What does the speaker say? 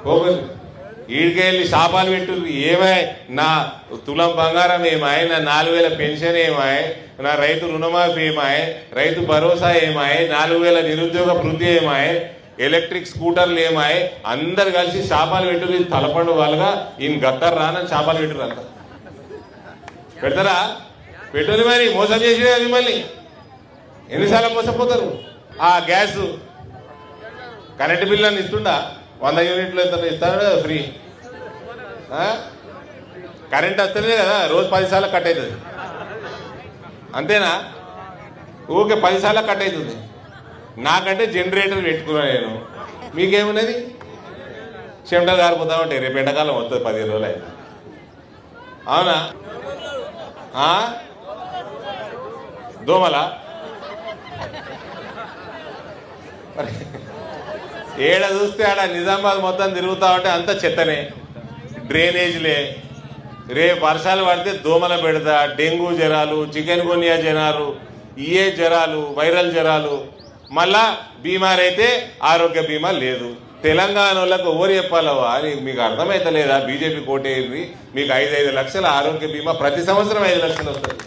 పోగలు ఈడికెళ్ళి శాపాలు పెట్టుర్రు. ఏమై నా తులం బంగారం ఏమాయ్, నా 4000 పెన్షన్ ఏమాయ్, నా రైతు రుణమాఫీ ఏమాయ్, రైతు భరోసా ఏమాయ్, 4000 నిరుద్యోగ వృద్ధి ఏమాయ్, ఎలక్ట్రిక్ స్కూటర్లు ఏమాయ్, అందరు కలిసి శాపాలు పెట్టుర్రు. ఇది తలపండు వాళ్ళుగా ఈయన గత్తర్ రానని శాపాలు పెట్టుర్రు. అంత పెడతారా? పెట్టుని మరి మోసం చేసేది మిమ్మల్ని ఎన్నిసార్లు మోసపోతారు. ఆ గ్యాస్ కరెంటు బిల్లు అని ఇస్తుండా? 100 యూనిట్లు ఎంత ఇస్తాడు కదా ఫ్రీ. కరెంట్ వస్తేనే కదా రోజు 10 సార్లు కట్ అవుతుంది. అంతేనా? ఊకే 10 సార్లు కట్ అవుతుంది. నాకంటే జనరేటర్ పెట్టుకున్నా నేను. మీకేమున్నది? చెమటలు కారిపోతా ఉంటాయి. రేపు ఎండాకాలం వస్తుంది 15 రోజులు అయితే. అవునా? దోమలా? ఏడ చూస్తే ఆడ నిజామాబాద్ మొత్తం తిరుగుతా ఉంటే అంత చెత్తనే, డ్రైనేజ్లే. రేపు వర్షాలు పడితే దోమల పెడతా, డెంగ్యూ జ్వరాలు, చికెన్ గున్యా జ్వరాలు, ఇయే జ్వరాలు, వైరల్ జ్వరాలు. మళ్ళా బీమార్ అయితే ఆరోగ్య బీమా లేదు. తెలంగాణ వాళ్ళకు ఎవరు చెప్పాలవా అని మీకు అర్థమైతలేదా? బీజేపీ కోటేరి మీకు 5 లక్షల ఆరోగ్య బీమా ప్రతి సంవత్సరం 5 లక్షలు వస్తుంది.